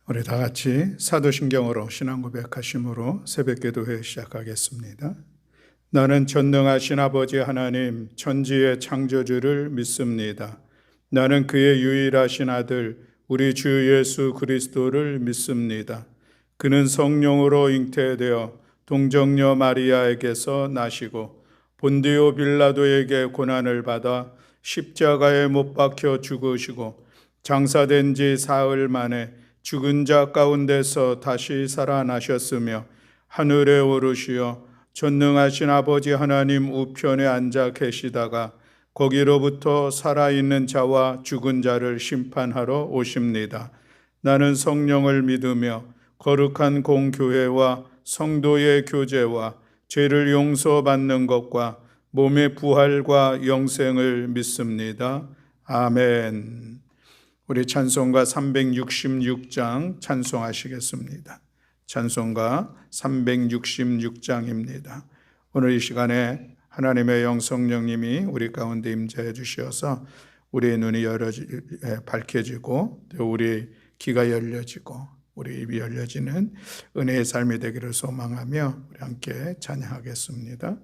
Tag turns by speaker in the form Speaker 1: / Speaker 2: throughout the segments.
Speaker 1: 우리 다 같이 사도신경으로 신앙 고백하심으로 새벽기도회 시작하겠습니다. 나는 전능하신 아버지 하나님 천지의 창조주를 믿습니다. 나는 그의 유일하신 아들 우리 주 예수 그리스도를 믿습니다. 그는 성령으로 잉태되어 동정녀 마리아에게서 나시고 본디오 빌라도에게 고난을 받아 십자가에 못 박혀 죽으시고 장사된 지 사흘 만에 죽은 자 가운데서 다시 살아나셨으며 하늘에 오르시어 전능하신 아버지 하나님 우편에 앉아 계시다가 거기로부터 살아있는 자와 죽은 자를 심판하러 오십니다. 나는 성령을 믿으며 거룩한 공교회와 성도의 교제와 죄를 용서받는 것과 몸의 부활과 영생을 믿습니다. 아멘. 우리 찬송가 366장 찬송하시겠습니다. 찬송가 366장입니다. 오늘 이 시간에 하나님의 영성령님이 우리 가운데 임재해 주셔서 우리의 눈이 밝혀지고 또 우리 귀가 열려지고 우리 입이 열려지는 은혜의 삶이 되기를 소망하며 우리 함께 찬양하겠습니다.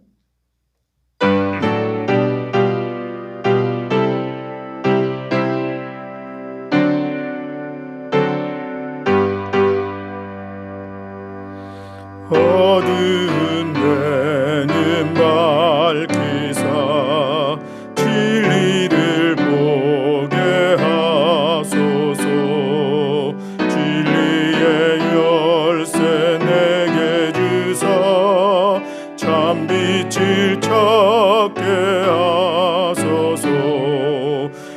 Speaker 1: 어두운 데는 밝히사 진리를 보게 하소서. 진리의 열쇠 내게 주사 참빛을 찾게 하소서.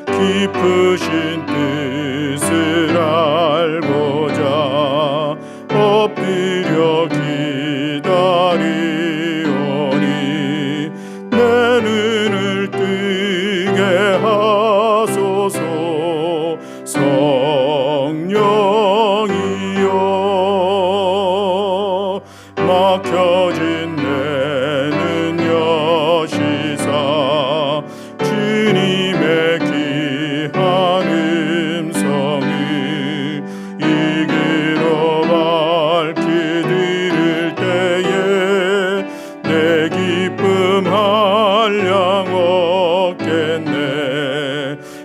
Speaker 1: 깊으신 뜻을 알고자 엎드려 기다리오니 내 눈을 뜨게 하소서. 성령이여 막혀진 내 눈 여시사 주님의 귀한 음성을 이기로 밝히 들을 때에 내 기쁨 한량 얻겠네.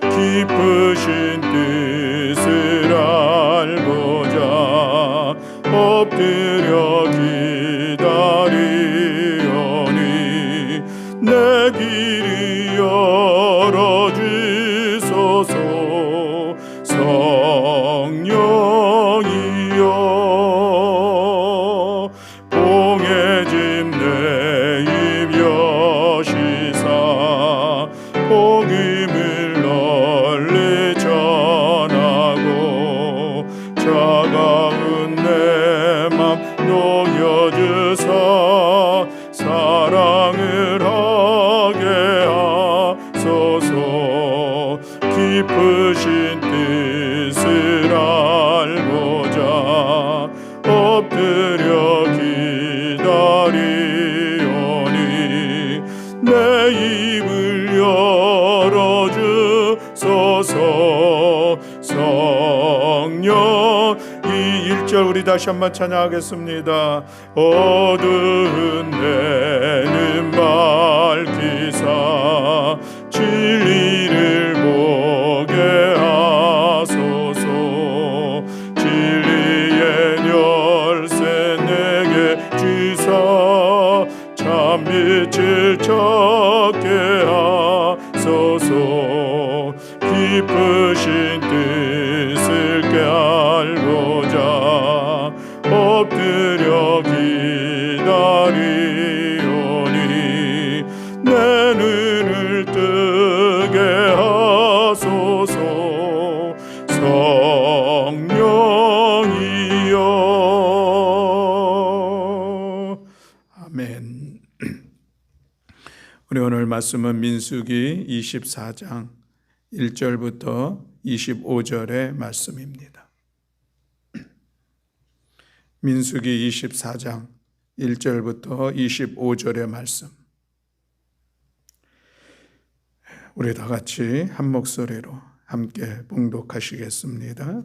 Speaker 1: 깊으신 뜻을 알고자 엎드려 기다리오니 내 길을 열어주소서. 성령이여 봉해진 내 입 여시사 복음을 널리 전하고 차가운 내 맘 녹여주사 사랑을 하게 하소서. 깊으신 뜻을 알고자 엎드려 기다리오니 내 입을 열어주소서. 성령 이 1절 우리 다시 한번 찬양하겠습니다. 어두운 데는 밝히사 진리를 보게 하소서. 진리의 열쇠 내게 주사 참빛을 찾게 하소서. 깊으신 뜻을 알고자 엎드려 기다리오니 내 눈을 뜨게 하소서. 성령이여 아멘. 우리 오늘 말씀은 민수기 24장 1절부터 25절의 말씀입니다. 민수기 24장 1절부터 25절의 말씀. 우리 다 같이 한 목소리로 함께 봉독하시겠습니다.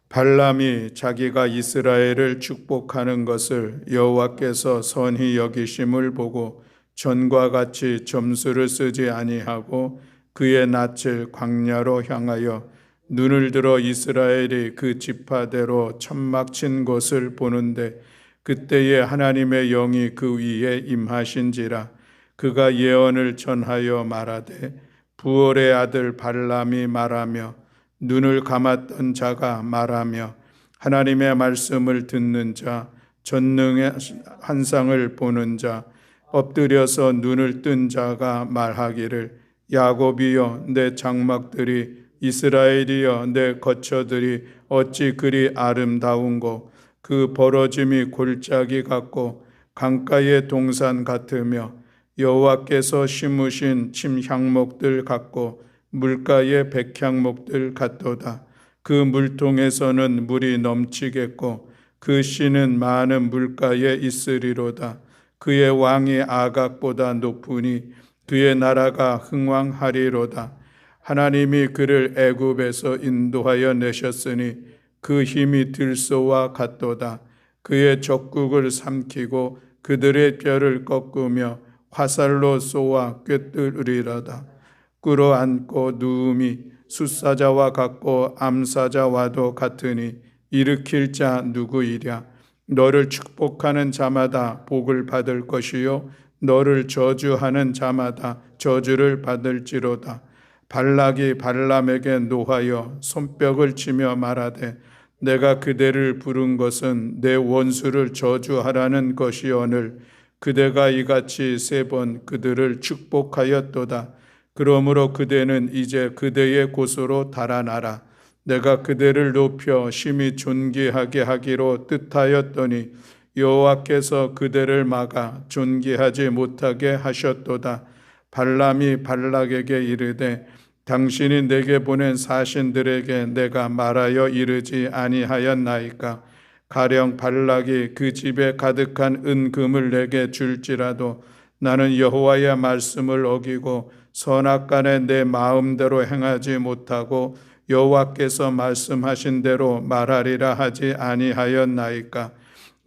Speaker 1: 발람이 자기가 이스라엘을 축복하는 것을 여호와께서 선히 여기심을 보고 전과 같이 점수를 쓰지 아니하고 그의 낯을 광야로 향하여 눈을 들어 이스라엘이 그 지파대로 천막 친 것을 보는데 그때에 하나님의 영이 그 위에 임하신지라. 그가 예언을 전하여 말하되 부올의 아들 발람이 말하며 눈을 감았던 자가 말하며 하나님의 말씀을 듣는 자, 전능의 환상을 보는 자, 엎드려서 눈을 뜬 자가 말하기를 야곱이여 내 장막들이, 이스라엘이여 내 거처들이 어찌 그리 아름다운고, 그 벌어짐이 골짜기 같고 강가의 동산 같으며 여호와께서 심으신 침향목들 같고 물가의 백향목들 같도다. 그 물통에서는 물이 넘치겠고 그 씨는 많은 물가에 있으리로다. 그의 왕이 아각보다 높으니 그의 나라가 흥왕하리로다. 하나님이 그를 애굽에서 인도하여 내셨으니 그 힘이 들소와 같도다. 그의 적국을 삼키고 그들의 뼈를 꺾으며 화살로 쏘아 꿰뚫으리로다. 끌어안고 누움이 숫사자와 같고 암사자와도 같으니 일으킬 자 누구이랴. 너를 축복하는 자마다 복을 받을 것이요 너를 저주하는 자마다 저주를 받을지로다. 발락이 발람에게 노하여 손뼉을 치며 말하되 내가 그대를 부른 것은 내 원수를 저주하라는 것이오늘 그대가 이같이 3번 그들을 축복하였도다. 그러므로 그대는 이제 그대의 곳으로 달아나라. 내가 그대를 높여 심히 존귀하게 하기로 뜻하였더니 여호와께서 그대를 막아 존귀하지 못하게 하셨도다. 발람이 발락에게 이르되 당신이 내게 보낸 사신들에게 내가 말하여 이르지 아니하였나이까. 가령 발락이 그 집에 가득한 은금을 내게 줄지라도 나는 여호와의 말씀을 어기고 선악간에 내 마음대로 행하지 못하고 여호와께서 말씀하신 대로 말하리라 하지 아니하였나이까.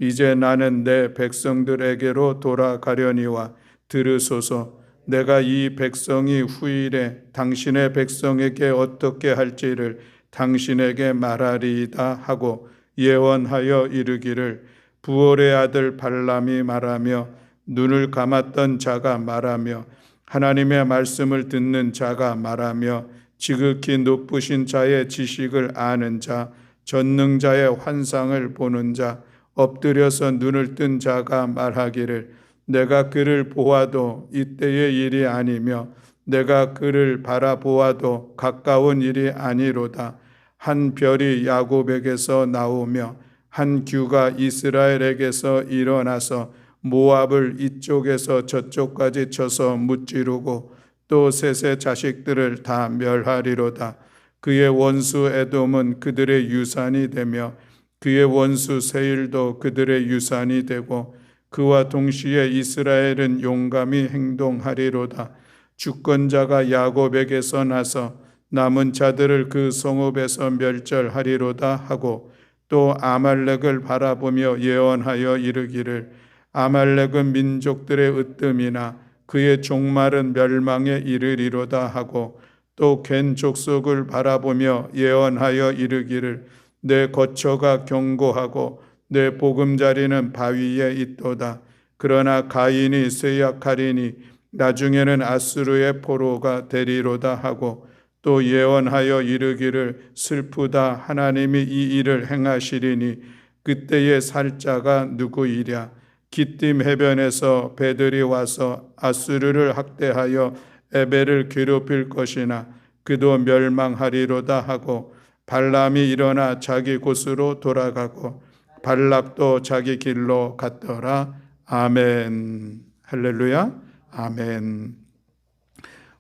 Speaker 1: 이제 나는 내 백성들에게로 돌아가려니와 들으소서. 내가 이 백성이 후일에 당신의 백성에게 어떻게 할지를 당신에게 말하리이다 하고 예언하여 이르기를 부올의 아들 발람이 말하며 눈을 감았던 자가 말하며 하나님의 말씀을 듣는 자가 말하며 지극히 높으신 자의 지식을 아는 자, 전능자의 환상을 보는 자, 엎드려서 눈을 뜬 자가 말하기를 내가 그를 보아도 이때의 일이 아니며 내가 그를 바라보아도 가까운 일이 아니로다. 한 별이 야곱에게서 나오며 한 규가 이스라엘에게서 일어나서 모압을 이쪽에서 저쪽까지 쳐서 무찌르고 또 셋의 자식들을 다 멸하리로다. 그의 원수 에돔은 그들의 유산이 되며 그의 원수 세일도 그들의 유산이 되고 그와 동시에 이스라엘은 용감히 행동하리로다. 주권자가 야곱에게서 나서 남은 자들을 그 성읍에서 멸절하리로다 하고 또 아말렉을 바라보며 예언하여 이르기를 아말렉은 민족들의 으뜸이나 그의 종말은 멸망에 이르리로다 하고 또 겐 족속을 바라보며 예언하여 이르기를 내 거처가 견고하고 내 보금자리는 바위에 있도다. 그러나 가인이 쇠약하리니 나중에는 아수르의 포로가 되리로다 하고 또 예언하여 이르기를 슬프다. 하나님이 이 일을 행하시리니 그때의 살자가 누구이랴. 기띔 해변에서 배들이 와서 아수르를 학대하여 에벨을 괴롭힐 것이나 그도 멸망하리로다 하고 발람이 일어나 자기 곳으로 돌아가고 발락도 자기 길로 갔더라. 아멘. 할렐루야. 아멘.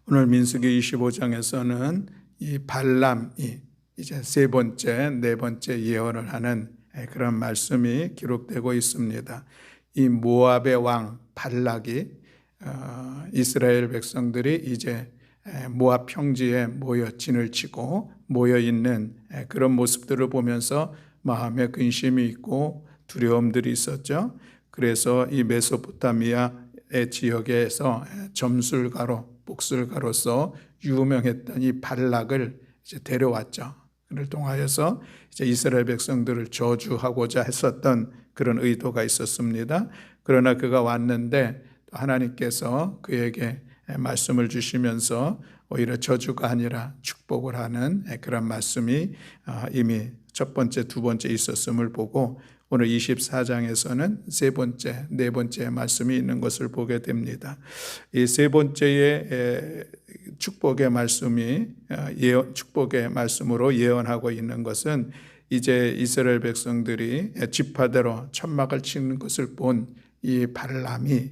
Speaker 1: 오늘 민수기 25장에서는 이 발람이 이제 3번째, 4번째 예언을 하는 그런 말씀이 기록되고 있습니다. 이 모압의 왕 발락이 이스라엘 백성들이 이제 모압 평지에 모여 진을 치고 모여 있는 그런 모습들을 보면서 마음에 근심이 있고 두려움들이 있었죠. 그래서 이 메소포타미아의 지역에서 점술가로 복술가로서 유명했던 이 발락을 이제 데려왔죠. 그를 통하여서 이제 이스라엘 백성들을 저주하고자 했었던 그런 의도가 있었습니다. 그러나 그가 왔는데 하나님께서 그에게 말씀을 주시면서 오히려 저주가 아니라 축복을 하는 그런 말씀이 이미 첫 번째, 두 번째 있었음을 보고 오늘 24장에서는 세 번째, 네 번째 말씀이 있는 것을 보게 됩니다. 이 세 번째의 축복의 말씀이 축복의 말씀으로 예언하고 있는 것은 이제 이스라엘 백성들이 지파대로 천막을 치는 것을 본 이 발람이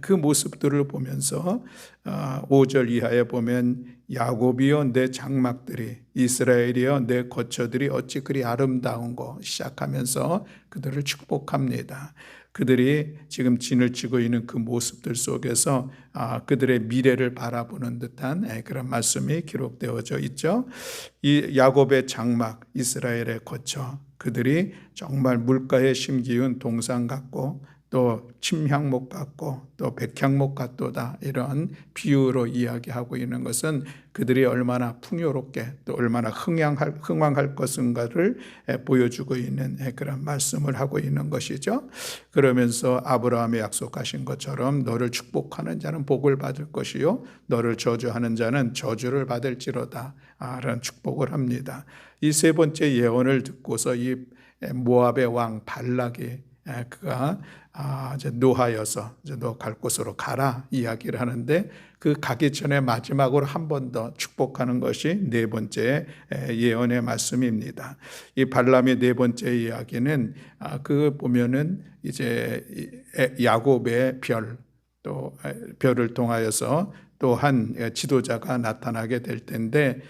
Speaker 1: 그 모습들을 보면서 5절 이하에 보면 야곱이여 내 장막들이 이스라엘이여 내 거처들이 어찌 그리 아름다운고 시작하면서 그들을 축복합니다. 그들이 지금 진을 치고 있는 그 모습들 속에서 그들의 미래를 바라보는 듯한 그런 말씀이 기록되어져 있죠. 이 야곱의 장막 이스라엘의 거처 그들이 정말 물가에 심기운 동산 같고 또 침향목 같고 또 백향목 같도다 이런 비유로 이야기하고 있는 것은 그들이 얼마나 풍요롭게 또 얼마나 흥왕할 것인가를 보여주고 있는 그런 말씀을 하고 있는 것이죠. 그러면서 아브라함이 약속하신 것처럼 너를 축복하는 자는 복을 받을 것이요 너를 저주하는 자는 저주를 받을지로다 라는 축복을 합니다. 이 세 번째 예언을 듣고서 이 모압의 왕 발락이 그가 이제 노하여서 이제 너 갈 곳으로 가라 이야기를 하는데 그 가기 전에 마지막으로 한 번 더 축복하는 것이 네 번째 예언의 말씀입니다. 이 발람의 네 번째 이야기는 그 보면은 이제 야곱의 별 또 별을 통하여서 또 한 지도자가 나타나게 될 텐데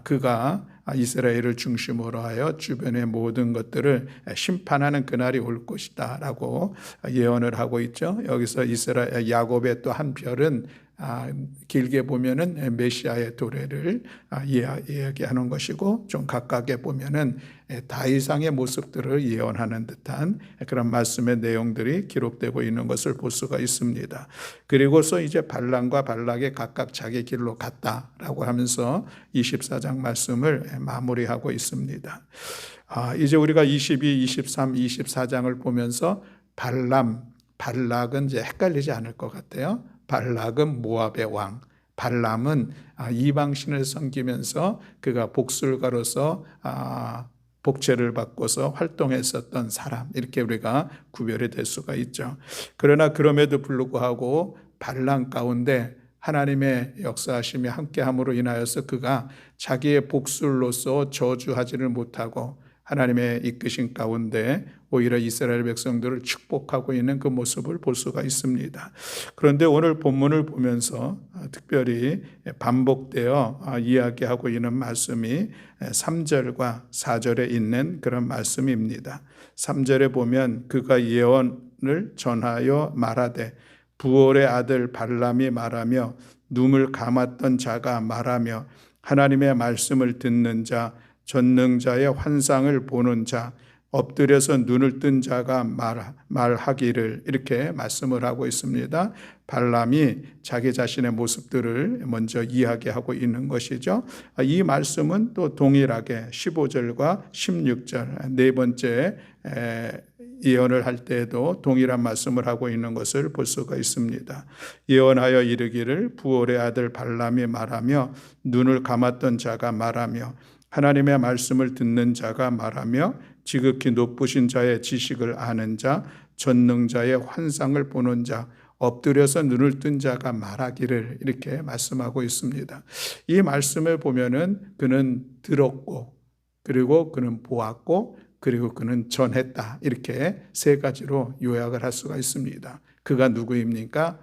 Speaker 1: 그가 이스라엘을 중심으로 하여 주변의 모든 것들을 심판하는 그날이 올 것이다 라고 예언을 하고 있죠. 여기서 이스라엘 야곱의 또 한 별은 길게 보면은 메시아의 도래를 이야기하는 것이고 좀 가깝게 보면은 다이상의 모습들을 예언하는 듯한 그런 말씀의 내용들이 기록되고 있는 것을 볼 수가 있습니다. 그리고서 이제 발람과 발락이 각각 자기 길로 갔다라고 하면서 24장 말씀을 마무리하고 있습니다. 이제 우리가 22, 23, 24장을 보면서 발락은 이제 헷갈리지 않을 것 같아요. 발락은 모압의 왕, 발람은 이방신을 섬기면서 그가 복술가로서 복채를 받고서 활동했었던 사람 이렇게 우리가 구별이 될 수가 있죠. 그러나 그럼에도 불구하고 발람 가운데 하나님의 역사하심이 함께함으로 인하여서 그가 자기의 복술로서 저주하지를 못하고 하나님의 이끄신 가운데 오히려 이스라엘 백성들을 축복하고 있는 그 모습을 볼 수가 있습니다. 그런데 오늘 본문을 보면서 특별히 반복되어 이야기하고 있는 말씀이 3절과 4절에 있는 그런 말씀입니다. 3절에 보면 그가 예언을 전하여 말하되 부올의 아들 발람이 말하며 눈을 감았던 자가 말하며 하나님의 말씀을 듣는 자 전능자의 환상을 보는 자 엎드려서 눈을 뜬 자가 말하기를 이렇게 말씀을 하고 있습니다. 발람이 자기 자신의 모습들을 먼저 이야기하고 있는 것이죠. 이 말씀은 또 동일하게 15절과 16절 네 번째 예언을 할 때에도 동일한 말씀을 하고 있는 것을 볼 수가 있습니다. 예언하여 이르기를 부올의 아들 발람이 말하며 눈을 감았던 자가 말하며 하나님의 말씀을 듣는 자가 말하며 지극히 높으신 자의 지식을 아는 자 전능자의 환상을 보는 자 엎드려서 눈을 뜬 자가 말하기를 이렇게 말씀하고 있습니다. 이 말씀을 보면은 그는 들었고 그리고 그는 보았고 그리고 그는 전했다 이렇게 세 가지로 요약을 할 수가 있습니다. 그가 누구입니까?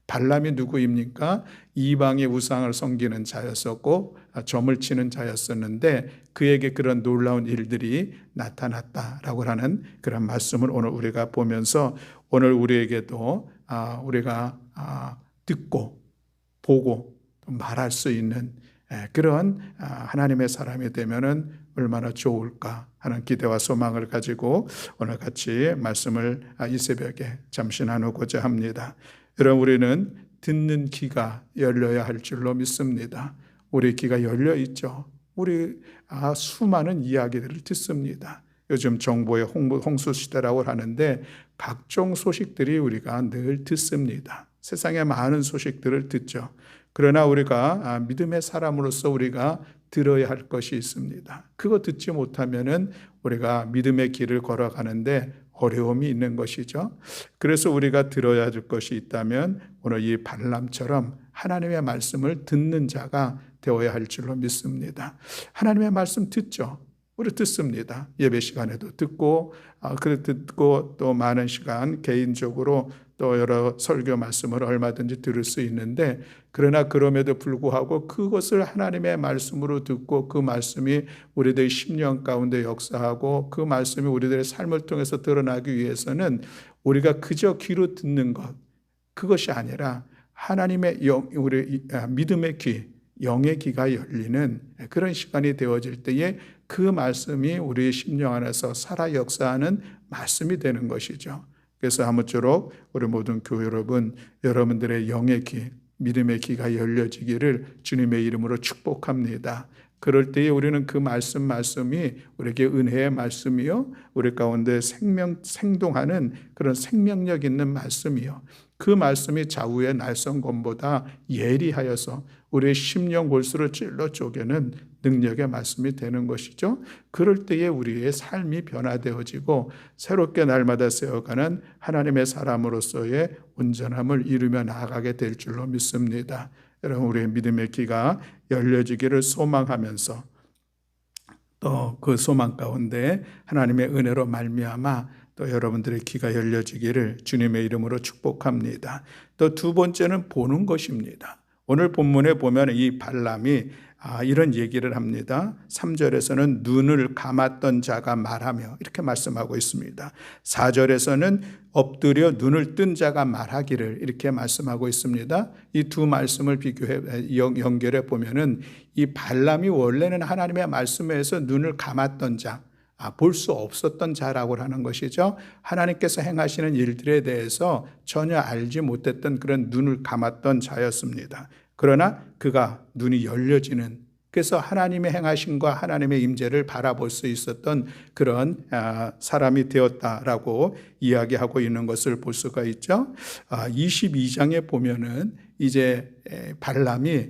Speaker 1: 발람이 누구입니까? 이방의 우상을 섬기는 자였었고 점을 치는 자였었는데 그에게 그런 놀라운 일들이 나타났다라고 하는 그런 말씀을 오늘 우리가 보면서 오늘 우리에게도 우리가 듣고 보고 말할 수 있는 그런 하나님의 사람이 되면은 얼마나 좋을까 하는 기대와 소망을 가지고 오늘 같이 말씀을 이 새벽에 잠시 나누고자 합니다. 여러분, 우리는 듣는 귀가 열려야 할 줄로 믿습니다. 우리 귀가 열려 있죠. 우리 수많은 이야기들을 듣습니다. 요즘 정보의 홍수 시대라고 하는데 각종 소식들이 우리가 늘 듣습니다. 세상의 많은 소식들을 듣죠. 그러나 우리가 믿음의 사람으로서 우리가 들어야 할 것이 있습니다. 그거 듣지 못하면은 우리가 믿음의 길을 걸어가는데 어려움이 있는 것이죠. 그래서 우리가 들어야 할 것이 있다면 오늘 이 발람처럼 하나님의 말씀을 듣는 자가 되어야 할 줄로 믿습니다. 하나님의 말씀 듣죠. 우리 듣습니다. 예배 시간에도 듣고 또 많은 시간 개인적으로 또 여러 설교 말씀을 얼마든지 들을 수 있는데, 그러나 그럼에도 불구하고 그것을 하나님의 말씀으로 듣고 그 말씀이 우리들의 심령 가운데 역사하고 그 말씀이 우리들의 삶을 통해서 드러나기 위해서는 우리가 그저 귀로 듣는 것, 그것이 아니라 하나님의 우리 믿음의 귀, 영의 귀가 열리는 그런 시간이 되어질 때에 그 말씀이 우리의 심령 안에서 살아 역사하는 말씀이 되는 것이죠. 그래서 아무쪼록 우리 모든 교회 여러분, 여러분들의 영의 귀, 믿음의 귀가 열려지기를 주님의 이름으로 축복합니다. 그럴 때에 우리는 그 말씀이 우리에게 은혜의 말씀이요, 우리 가운데 생동하는 그런 생명력 있는 말씀이요, 그 말씀이 좌우의 날성검보다 예리하여서 우리의 심령 골수를 찔러 쪼개는 능력의 말씀이 되는 것이죠. 그럴 때에 우리의 삶이 변화되어지고 새롭게 날마다 세워가는 하나님의 사람으로서의 온전함을 이루며 나아가게 될 줄로 믿습니다. 여러분, 우리의 믿음의 귀가 열려지기를 소망하면서 또 그 소망 가운데 하나님의 은혜로 말미암아 또 여러분들의 귀가 열려지기를 주님의 이름으로 축복합니다. 또 두 번째는 보는 것입니다. 오늘 본문에 보면 이 발람이 이런 얘기를 합니다. 3절에서는 눈을 감았던 자가 말하며 이렇게 말씀하고 있습니다. 4절에서는 엎드려 눈을 뜬 자가 말하기를 이렇게 말씀하고 있습니다. 이 두 말씀을 연결해 보면은 이 발람이 원래는 하나님의 말씀에서 눈을 감았던 자, 볼 수 없었던 자라고 하는 것이죠. 하나님께서 행하시는 일들에 대해서 전혀 알지 못했던 그런 눈을 감았던 자였습니다. 그러나 그가 눈이 열려지는, 그래서 하나님의 행하심과 하나님의 임재를 바라볼 수 있었던 그런 사람이 되었다라고 이야기하고 있는 것을 볼 수가 있죠. 22장에 보면은 이제 발람이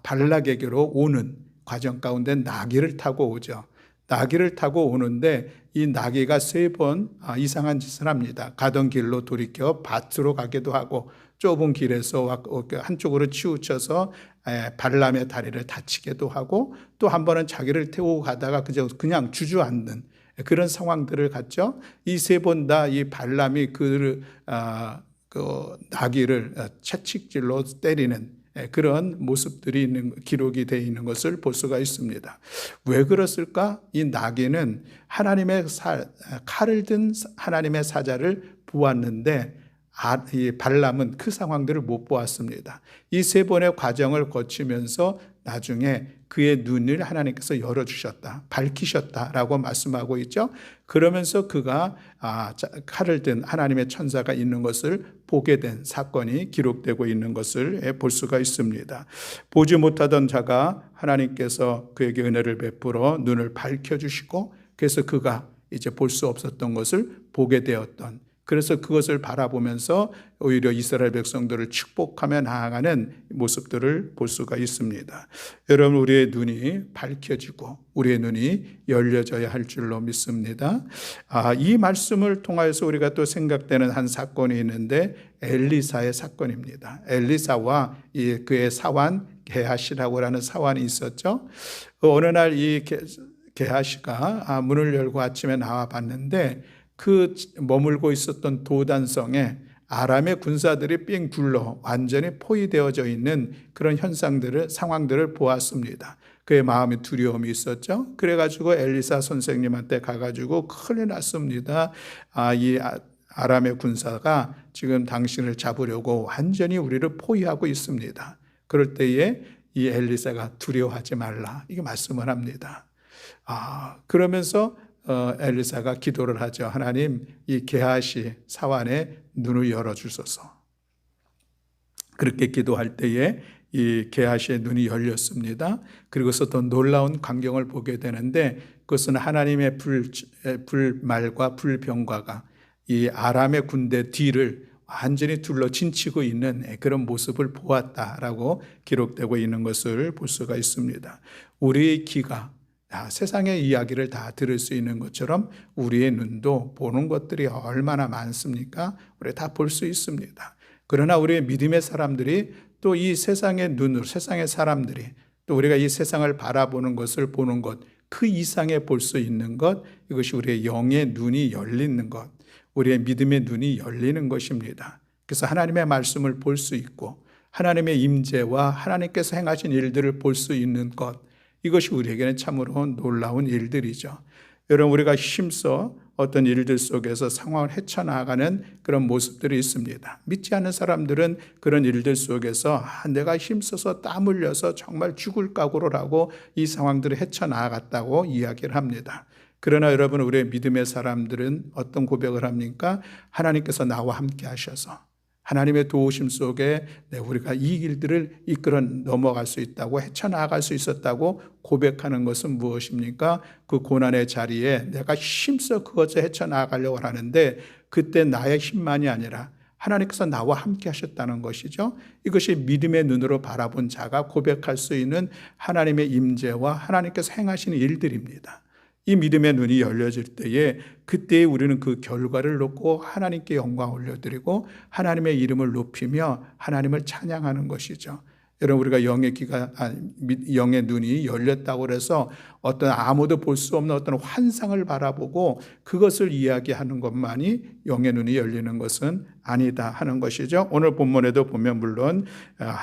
Speaker 1: 발락에게로 오는 과정 가운데 나귀를 타고 오죠. 나귀를 타고 오는데 이 나귀가 3번 이상한 짓을 합니다. 가던 길로 돌이켜 밭으로 가기도 하고 좁은 길에서 한쪽으로 치우쳐서 발람의 다리를 다치기도 하고 또 한 번은 자기를 태우고 가다가 그냥 주저앉는 그런 상황들을 갖죠. 이 3번 다 이 발람이 그 나귀를 채찍질로 때리는 그런 모습들이 기록이 되어 있는 것을 볼 수가 있습니다. 왜 그랬을까? 이 나귀는 하나님의 칼을 든 하나님의 사자를 보았는데 이 발람은 그 상황들을 못 보았습니다. 이 3번의 과정을 거치면서 나중에 그의 눈을 하나님께서 열어주셨다, 밝히셨다라고 말씀하고 있죠. 그러면서 그가 칼을 든 하나님의 천사가 있는 것을 보게 된 사건이 기록되고 있는 것을 볼 수가 있습니다. 보지 못하던 자가 하나님께서 그에게 은혜를 베풀어 눈을 밝혀주시고 그래서 그가 이제 볼 수 없었던 것을 보게 되었던, 그래서 그것을 바라보면서 오히려 이스라엘 백성들을 축복하며 나아가는 모습들을 볼 수가 있습니다. 여러분, 우리의 눈이 밝혀지고 우리의 눈이 열려져야 할 줄로 믿습니다. 이 말씀을 통하여서 우리가 또 생각되는 한 사건이 있는데 엘리사의 사건입니다. 엘리사와 그의 사환 게하시라고 하는 사환이 있었죠. 어느 날 이 게하시가 문을 열고 아침에 나와 봤는데 그 머물고 있었던 도단성에 아람의 군사들이 삥 둘러 완전히 포위되어져 있는 그런 상황들을 보았습니다. 그의 마음에 두려움이 있었죠. 그래가지고 엘리사 선생님한테 가가지고 큰일 났습니다. 이 아람의 군사가 지금 당신을 잡으려고 완전히 우리를 포위하고 있습니다. 그럴 때에 이 엘리사가 두려워하지 말라, 이게 말씀을 합니다. 그러면서 엘리사가 기도를 하죠. 하나님, 이 게하시 사환의 눈을 열어주소서. 그렇게 기도할 때에 이 게하시의 눈이 열렸습니다. 그리고서 더 놀라운 광경을 보게 되는데, 그것은 하나님의 불말과 불병과가 이 아람의 군대 뒤를 완전히 둘러 진치고 있는 그런 모습을 보았다라고 기록되고 있는 것을 볼 수가 있습니다. 우리의 귀가 세상의 이야기를 다 들을 수 있는 것처럼 우리의 눈도 보는 것들이 얼마나 많습니까? 우리 다 볼 수 있습니다. 그러나 우리의 믿음의 사람들이 또 이 세상의 눈으로, 세상의 사람들이 또 우리가 이 세상을 바라보는 것을 보는 것, 그 이상에 볼 수 있는 것, 이것이 우리의 영의 눈이 열리는 것, 우리의 믿음의 눈이 열리는 것입니다. 그래서 하나님의 말씀을 볼 수 있고 하나님의 임재와 하나님께서 행하신 일들을 볼 수 있는 것, 이것이 우리에게는 참으로 놀라운 일들이죠. 여러분, 우리가 힘써 어떤 일들 속에서 상황을 헤쳐나가는 그런 모습들이 있습니다. 믿지 않는 사람들은 그런 일들 속에서 내가 힘써서 땀 흘려서 정말 죽을 각오를 하고 이 상황들을 헤쳐나갔다고 이야기를 합니다. 그러나 여러분, 우리의 믿음의 사람들은 어떤 고백을 합니까? 하나님께서 나와 함께 하셔서 하나님의 도우심 속에 우리가 이 길들을 이끌어 넘어갈 수 있다고, 헤쳐나갈 수 있었다고 고백하는 것은 무엇입니까? 그 고난의 자리에 내가 힘써 그것을 헤쳐나가려고 하는데 그때 나의 힘만이 아니라 하나님께서 나와 함께 하셨다는 것이죠. 이것이 믿음의 눈으로 바라본 자가 고백할 수 있는 하나님의 임재와 하나님께서 행하시는 일들입니다. 이 믿음의 눈이 열려질 때에 그때에 우리는 그 결과를 놓고 하나님께 영광 올려드리고 하나님의 이름을 높이며 하나님을 찬양하는 것이죠. 여러분, 우리가 영의 눈이 열렸다고 해서 어떤 아무도 볼 수 없는 어떤 환상을 바라보고 그것을 이야기하는 것만이 영의 눈이 열리는 것은 아니다 하는 것이죠. 오늘 본문에도 보면 물론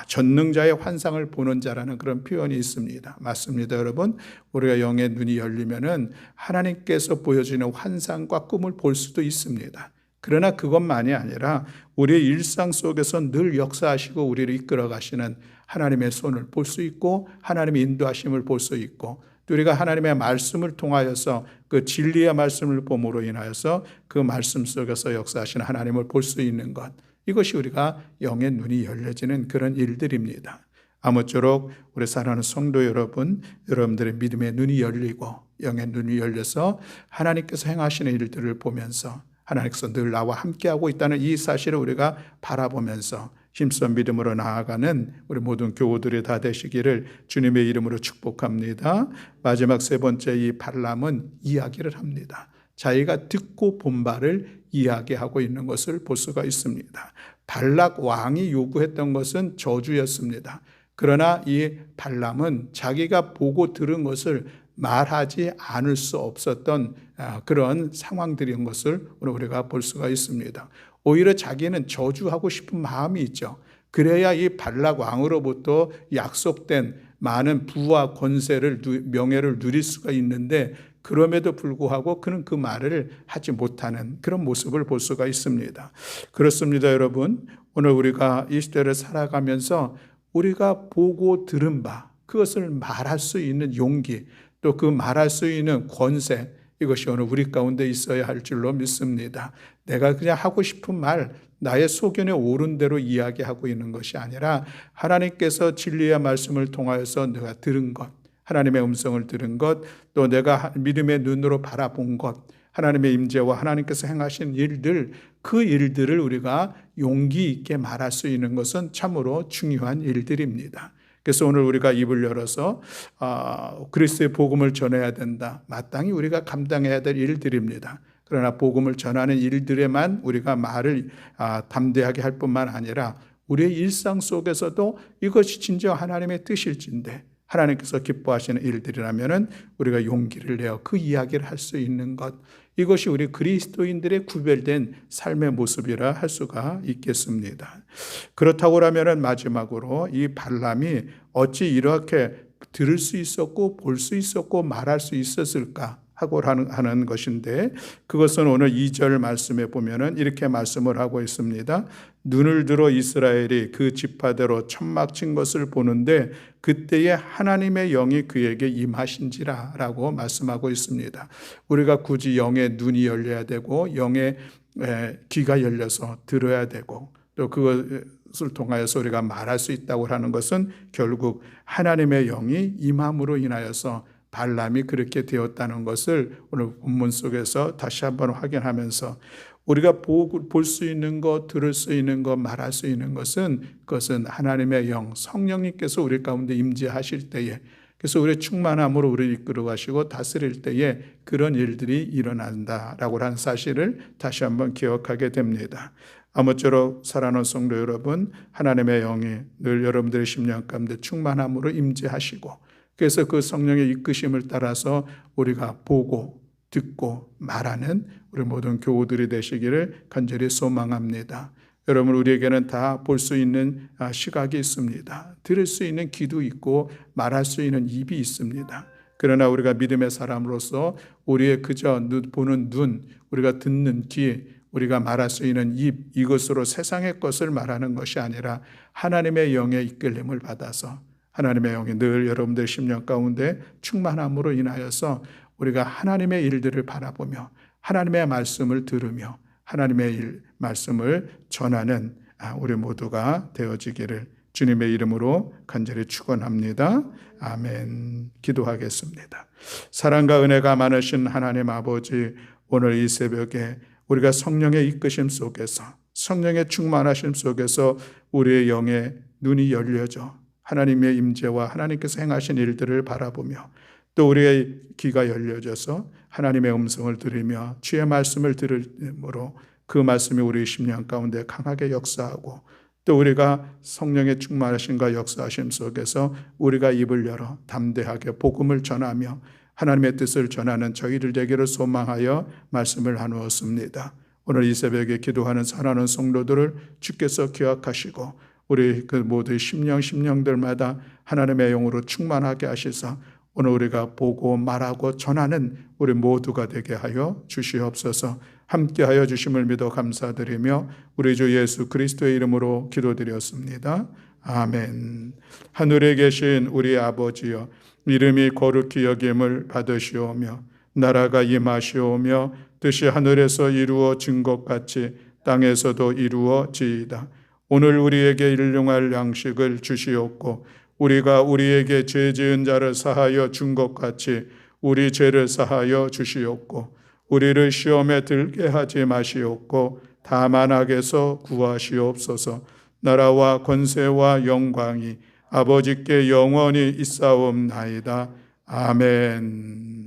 Speaker 1: 전능자의 환상을 보는 자라는 그런 표현이 있습니다. 맞습니다, 여러분. 우리가 영의 눈이 열리면은 하나님께서 보여주는 환상과 꿈을 볼 수도 있습니다. 그러나 그것만이 아니라 우리의 일상 속에서 늘 역사하시고 우리를 이끌어 가시는 하나님의 손을 볼 수 있고 하나님의 인도하심을 볼 수 있고, 또 우리가 하나님의 말씀을 통하여서 그 진리의 말씀을 봄으로 인하여서 그 말씀 속에서 역사하시는 하나님을 볼 수 있는 것, 이것이 우리가 영의 눈이 열려지는 그런 일들입니다. 아무쪼록 우리 사랑하는 성도 여러분, 여러분들의 믿음의 눈이 열리고 영의 눈이 열려서 하나님께서 행하시는 일들을 보면서 하나님께서 늘 나와 함께하고 있다는 이 사실을 우리가 바라보면서 힘써 믿음으로 나아가는 우리 모든 교우들이 다 되시기를 주님의 이름으로 축복합니다. 마지막 세 번째, 이 발람은 이야기를 합니다. 자기가 듣고 본 바를 이야기하고 있는 것을 볼 수가 있습니다. 발락 왕이 요구했던 것은 저주였습니다. 그러나 이 발람은 자기가 보고 들은 것을 말하지 않을 수 없었던 그런 상황들인 것을 오늘 우리가 볼 수가 있습니다. 오히려 자기는 저주하고 싶은 마음이 있죠. 그래야 이 발락 왕으로부터 약속된 많은 부와 권세를, 명예를 누릴 수가 있는데 그럼에도 불구하고 그는 그 말을 하지 못하는 그런 모습을 볼 수가 있습니다. 그렇습니다, 여러분. 오늘 우리가 이 시대를 살아가면서 우리가 보고 들은 바, 그것을 말할 수 있는 용기, 또 그 말할 수 있는 권세, 이것이 오늘 우리 가운데 있어야 할 줄로 믿습니다. 내가 그냥 하고 싶은 말, 나의 소견에 오른 대로 이야기하고 있는 것이 아니라 하나님께서 진리의 말씀을 통하여서 내가 들은 것, 하나님의 음성을 들은 것, 또 내가 믿음의 눈으로 바라본 것, 하나님의 임재와 하나님께서 행하신 일들, 그 일들을 우리가 용기 있게 말할 수 있는 것은 참으로 중요한 일들입니다. 그래서 오늘 우리가 입을 열어서 그리스도의 복음을 전해야 된다. 마땅히 우리가 감당해야 될 일들입니다. 그러나 복음을 전하는 일들에만 우리가 말을 담대하게 할 뿐만 아니라 우리의 일상 속에서도 이것이 진정 하나님의 뜻일진데 하나님께서 기뻐하시는 일들이라면 우리가 용기를 내어 그 이야기를 할 수 있는 것, 이것이 우리 그리스도인들의 구별된 삶의 모습이라 할 수가 있겠습니다. 그렇다고 하면 마지막으로 이 발람이 어찌 이렇게 들을 수 있었고 볼 수 있었고 말할 수 있었을까 하고 하는 것인데, 그것은 오늘 2절 말씀에 보면은 이렇게 말씀을 하고 있습니다. 눈을 들어 이스라엘이 그 지파대로 천막 친 것을 보는데 그때에 하나님의 영이 그에게 임하신지라 라고 말씀하고 있습니다. 우리가 굳이 영의 눈이 열려야 되고 영의 귀가 열려서 들어야 되고 또 그것을 통하여서 우리가 말할 수 있다고 하는 것은 결국 하나님의 영이 임함으로 인하여서 발람이 그렇게 되었다는 것을 오늘 본문 속에서 다시 한번 확인하면서 우리가 볼 수 있는 것, 들을 수 있는 것, 말할 수 있는 것은 그것은 하나님의 영, 성령님께서 우리 가운데 임재하실 때에, 그래서 우리의 충만함으로 우리를 이끌어 가시고 다스릴 때에 그런 일들이 일어난다라고 하는 사실을 다시 한번 기억하게 됩니다. 아무쪼록 사랑하는 성도 여러분, 하나님의 영이 늘 여러분들의 심령 가운데 충만함으로 임재하시고, 그래서 그 성령의 이끄심을 따라서 우리가 보고 듣고 말하는 우리 모든 교우들이 되시기를 간절히 소망합니다. 여러분, 우리에게는 다 볼 수 있는 시각이 있습니다. 들을 수 있는 귀도 있고 말할 수 있는 입이 있습니다. 그러나 우리가 믿음의 사람으로서 우리의 그저 보는 눈, 우리가 듣는 귀, 우리가 말할 수 있는 입, 이것으로 세상의 것을 말하는 것이 아니라 하나님의 영의 이끌림을 받아서 하나님의 영이 늘 여러분들 심령 가운데 충만함으로 인하여서 우리가 하나님의 일들을 바라보며 하나님의 말씀을 들으며 하나님의 말씀을 전하는 우리 모두가 되어지기를 주님의 이름으로 간절히 축원합니다. 아멘. 기도하겠습니다. 사랑과 은혜가 많으신 하나님 아버지, 오늘 이 새벽에 우리가 성령의 이끄심 속에서, 성령의 충만하심 속에서 우리의 영의 눈이 열려져 하나님의 임재와 하나님께서 행하신 일들을 바라보며 또 우리의 귀가 열려져서 하나님의 음성을 들으며 주의 말씀을 들음으로 그 말씀이 우리 심령 가운데 강하게 역사하고 또 우리가 성령의 충만하심과 역사하심 속에서 우리가 입을 열어 담대하게 복음을 전하며 하나님의 뜻을 전하는 저희들 되기를 소망하여 말씀을 나누었습니다. 오늘 이 새벽에 기도하는 사랑하는 성도들을 주께서 기억하시고 우리 그 모두의 심령들마다 하나님의 영으로 충만하게 하시사 오늘 우리가 보고 말하고 전하는 우리 모두가 되게 하여 주시옵소서. 함께하여 주심을 믿어 감사드리며 우리 주 예수 그리스도의 이름으로 기도드렸습니다. 아멘. 하늘에 계신 우리 아버지여, 이름이 거룩히 여김을 받으시오며 나라가 임하시오며 뜻이 하늘에서 이루어진 것 같이 땅에서도 이루어지이다. 오늘 우리에게 일용할 양식을 주시옵고 우리가 우리에게 죄 지은 자를 사하여 준 것 같이 우리 죄를 사하여 주시옵고 우리를 시험에 들게 하지 마시옵고 다만 악에서 구하시옵소서. 나라와 권세와 영광이 아버지께 영원히 있사옵나이다. 아멘.